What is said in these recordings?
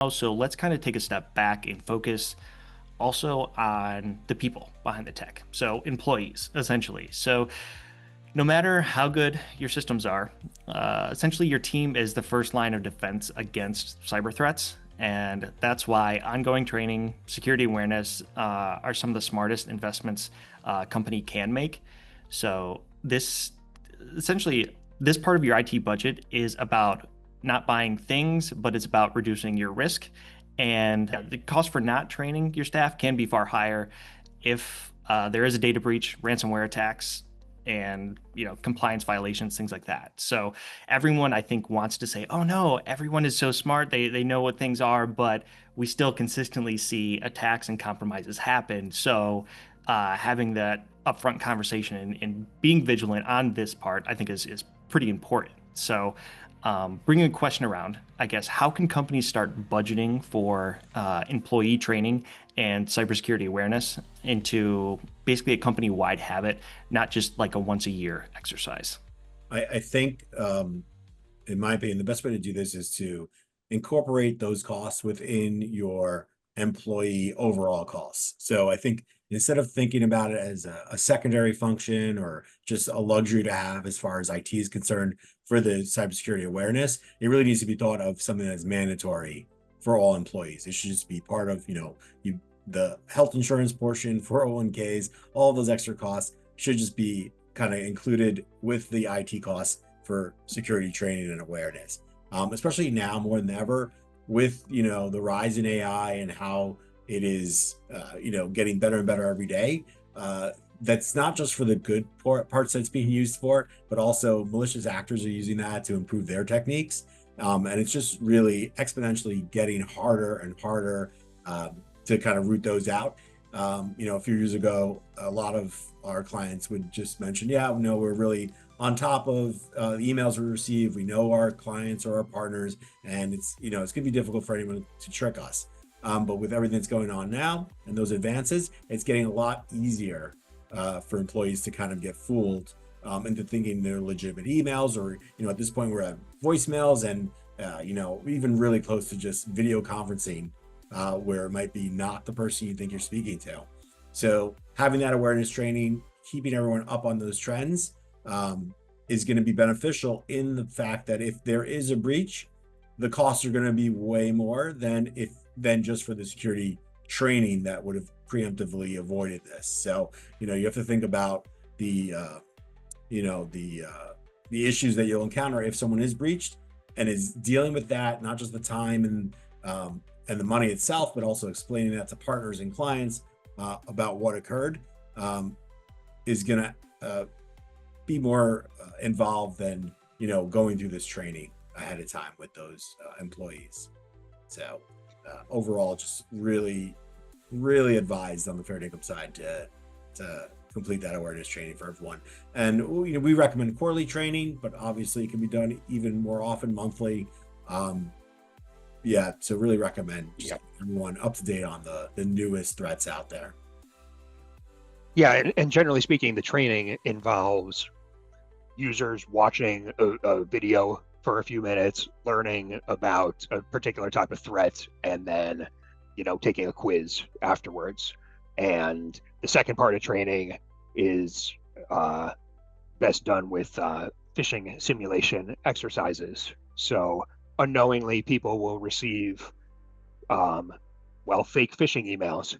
So let's kind of take a step back and focus also on the people behind the tech. So employees, essentially. So no matter how good your systems are, essentially your team is the first line of defense against cyber threats. And that's why ongoing training, security awareness are some of the smartest investments a company can make. So this essentially this part of your IT budget is about not buying things, but it's about reducing your risk. And the cost for not training your staff can be far higher if there is a data breach, ransomware attacks, and compliance violations, things like that. So everyone I think wants to say, "Oh no, everyone is so smart. They know what things are," but we still consistently see attacks and compromises happen. So having that upfront conversation and being vigilant on this part, I think is pretty important. So bringing a question around, I guess, how can companies start budgeting for employee training and cybersecurity awareness into basically a company-wide habit, not just like a once a year exercise? I think, in my opinion, the best way to do this is to incorporate those costs within your employee overall costs. So I think instead of thinking about it as a secondary function or just a luxury to have as far as IT is concerned for the cybersecurity awareness, it really needs to be thought of something that's mandatory for all employees. It should just be part of, the health insurance portion, 401ks, all those extra costs should just be kind of included with the IT costs for security training and awareness. Especially now more than ever with, the rise in AI and how it is, getting better and better every day. That's not just for the good parts that's being used for, but also malicious actors are using that to improve their techniques. And it's just really exponentially getting harder and harder to kind of root those out. A few years ago, a lot of our clients would just mention, yeah, no, we're really on top of the emails we receive. We know our clients or our partners, and it's going to be difficult for anyone to trick us. But with everything that's going on now and those advances, it's getting a lot easier for employees to kind of get fooled into thinking they're legitimate emails, or at this point we're at voicemails and even really close to just video conferencing, where it might be not the person you think you're speaking to. So having that awareness training, keeping everyone up on those trends, is going to be beneficial in the fact that if there is a breach, the costs are going to be way more than just for the security training that would have preemptively avoided this. So you have to think about the the issues that you'll encounter if someone is breached, and is dealing with that, not just the time and the money itself, but also explaining that to partners and clients about what occurred, is going to be more involved than going through this training ahead of time with those employees. So overall, just really, really advised on the Fairdinkum side to complete that awareness training for everyone. And we recommend quarterly training, but obviously it can be done even more often, monthly. So really recommend just everyone up to date on the newest threats out there. Yeah, and generally speaking, the training involves users watching a video for a few minutes, learning about a particular type of threat, and then, taking a quiz afterwards. And the second part of training is best done with phishing simulation exercises. So unknowingly, people will receive, fake phishing emails,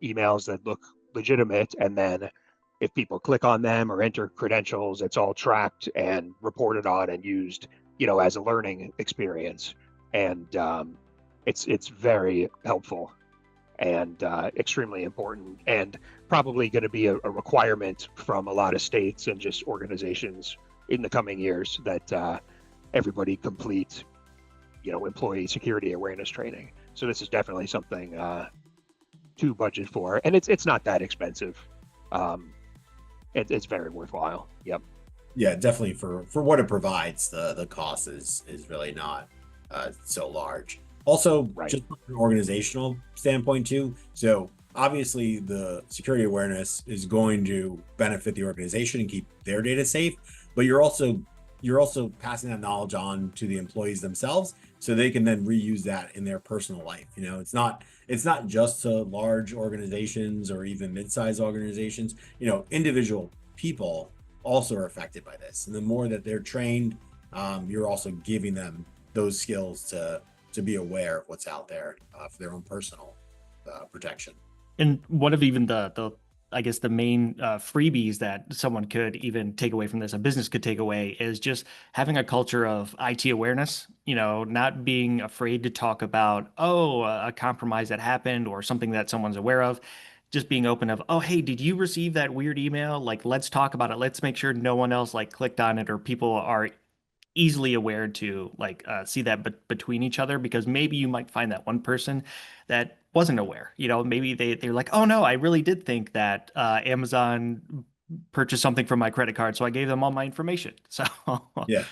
emails that look legitimate, and then if people click on them or enter credentials, it's all tracked and reported on and used, as a learning experience. And it's very helpful and extremely important, and probably going to be a requirement from a lot of states and just organizations in the coming years that everybody complete, employee security awareness training. So this is definitely something to budget for, and it's not that expensive. It's very worthwhile. Yep. Yeah, definitely for what it provides, the cost is really not so large. Also, Right. just from an organizational standpoint too. So obviously the security awareness is going to benefit the organization and keep their data safe, but you're also passing that knowledge on to the employees themselves, so they can then reuse that in their personal life. It's not just to large organizations or even mid-sized organizations. Individual people also are affected by this, and the more that they're trained, you're also giving them those skills to be aware of what's out there for their own personal protection. And one of even the I guess the main freebies that someone could even take away from this, a business could take away, is just having a culture of IT awareness. Not being afraid to talk about, a compromise that happened or something that someone's aware of. Just being open of, oh, hey, did you receive that weird email? Like, let's talk about it. Let's make sure no one else like clicked on it, or people are easily aware to like see that between each other, because maybe you might find that one person that wasn't aware. Maybe they're like, oh no, I really did think that Amazon purchased something from my credit card, so I gave them all my information. So Yeah.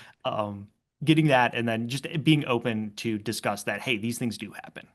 getting that, and then just being open to discuss that, hey, these things do happen.